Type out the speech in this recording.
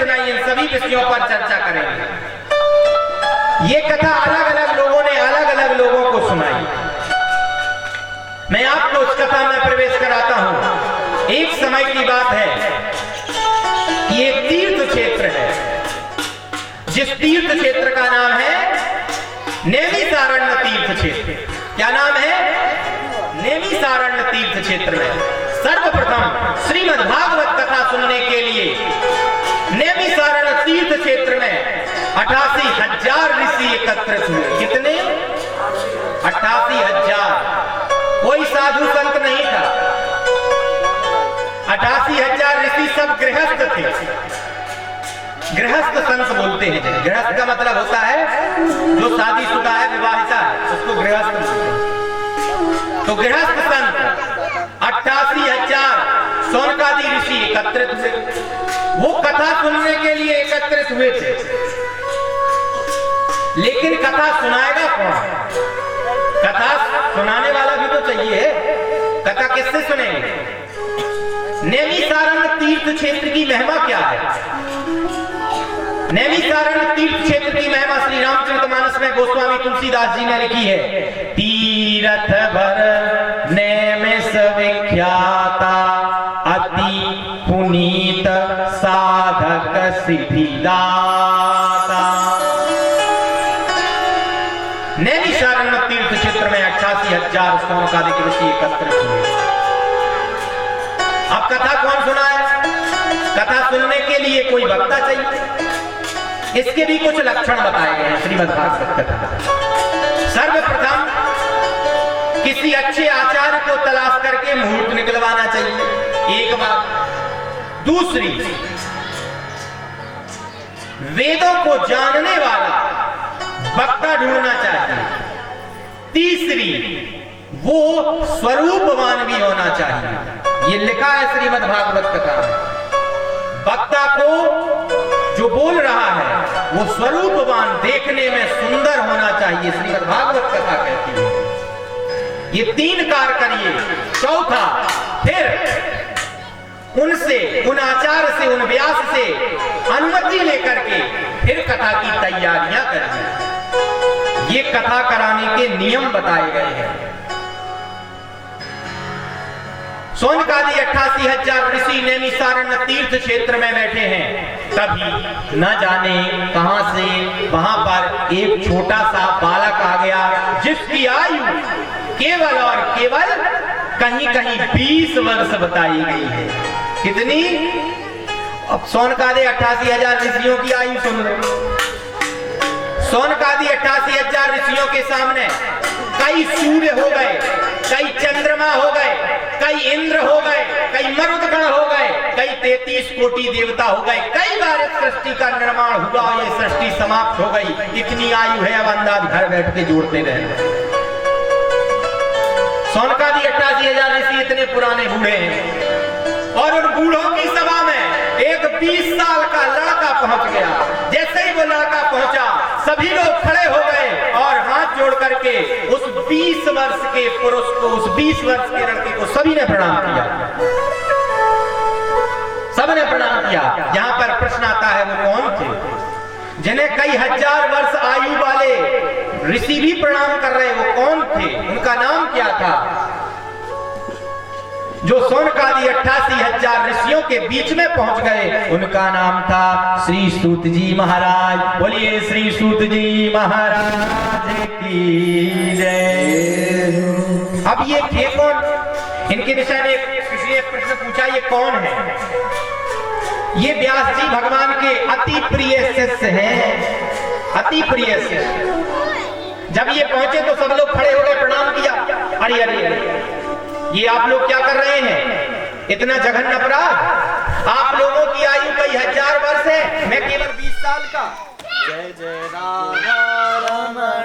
सुनाई, इन सभी विषयों पर चर्चा करेंगे। ये कथा अलग अलग लोगों ने अलग अलग लोगों को सुनाई। मैं आपको उस कथा में प्रवेश कराता हूं। एक समय की बात है, ये तीर्थ क्षेत्र है, जिस तीर्थ क्षेत्र का नाम है नैमिषारण्य तीर्थ क्षेत्र। क्या नाम है? नैमिषारण्य तीर्थ क्षेत्र में सर्वप्रथम श्रीमद् भागवत कथा सुनने के लिए नैमिषारण्य तीर्थ क्षेत्र में 88,000 ऋषि एकत्रित हुए। कितने? 88,000। कोई साधु संत नहीं था। 88,000 ऋषि सब गृहस्थ थे। गृहस्थ संत बोलते हैं। गृहस्थ का मतलब होता है जो शादीशुदा है, विवाहिता है, उसको गृहस्थ बोलते हैं। तो गृहस्थ संत 88,000 शौनकादि ऋषि एकत्रित हुए। वो कथा सुनने के लिए एकत्रित हुए थे, लेकिन कथा सुनाएगा कौन? कथा सुनाने वाला भी तो चाहिए। कथा किससे सुनेंगे? नैमिषारण्य तीर्थ क्षेत्र की महिमा क्या है? नैमिषारण्य तीर्थ क्षेत्र की महिमा श्री रामचरितमानस में गोस्वामी तुलसीदास जी ने लिखी है। तीरथ भर नैमिष विख्याता, अति पुनीत साधक सिद्धिदाता। नैमिषारण्य तीर्थ क्षेत्र में 88,000 शौनकादिक ऋषि एकत्रित हुए। अब कथा कौन सुनाए? कथा सुनने के लिए कोई वक्ता चाहिए। इसके भी कुछ लक्षण बताए गए हैं श्रीमद् भागवत कथा। सर्वप्रथम किसी अच्छे आचार्य को तलाश करके मुहूर्त निकलवाना चाहिए, एक बात। दूसरी, वेदों को जानने वाला वक्ता ढूंढना चाहिए। तीसरी, वो स्वरूपवान भी होना चाहिए। ये लिखा है श्रीमद् भागवत कथा में। वक्ता को जो बोल रहा है वो स्वरूपवान, देखने में सुंदर होना चाहिए, श्रीमद् भागवत कथा कहती है। ये 3 कार्य करिए। चौथा, फिर उनसे, उन आचार्य से, उन व्यास से अनुमति लेकर के फिर कथा की तैयारियां करिए। ये कथा कराने के नियम बताए गए हैं। शौनकादि 88,000 ऋषि नैमिषारण्य तीर्थ क्षेत्र में बैठे हैं। तभी न जाने कहां से वहां पर एक छोटा सा बालक आ गया, जिसकी आयु केवल और केवल कहीं कहीं 20 वर्ष बताई गई है। कितनी? अब शौनकादि 88,000 ऋषियों की आयु सुन लो। शौनकादि 88,000 ऋषियों के सामने कई सूर्य हो गए, कई चंद्रमा हो गए, कई इंद्र हो गए, कई मरुदगण हो गए, कई 33 कोटि देवता हो गए। कई बार इस सृष्टि का निर्माण हुआ, ये सृष्टि समाप्त हो गई। इतनी आयु है, अब अंदाज घर बैठ के जोड़ते रहे। शौनकादि 88,000 ऋषि इतने पुराने बूढ़े हैं, और उन बूढ़ों की सभा में एक 20 साल का लड़का पहुंच गया। जैसे ही वो लड़का पहुंचा, सभी लोग खड़े हो गए और हाथ जोड़ करके उस 20 वर्ष के पुरुष को, उस 20 वर्ष के लड़के को सभी ने प्रणाम किया। सबने प्रणाम किया। यहां पर प्रश्न आता है, वो कौन थे? जिन्हें कई हजार वर्ष आयु वाले ऋषि भी प्रणाम कर रहे, वो कौन थे? उनका नाम क्या था? जो शौनकादि 88,000 ऋषियों के बीच में पहुंच गए, उनका नाम था श्री सूत जी महाराज। बोलिए श्री सूत जी महाराज की जय। अब ये थे कौन? इनके विषय में किसी ने प्रश्न पूछा, ये कौन है? ये व्यास जी भगवान के अति प्रिय शिष्य हैं, अति प्रिय शिष्य। जब ये पहुंचे तो सब लोग खड़े हो गए, प्रणाम किया। अरे अरे, ये आप लोग क्या कर रहे हैं? इतना जघन्य अपराध! आप लोगों की आयु कई हजार वर्ष है, मैं केवल 20 साल का। जय जय राधा रमण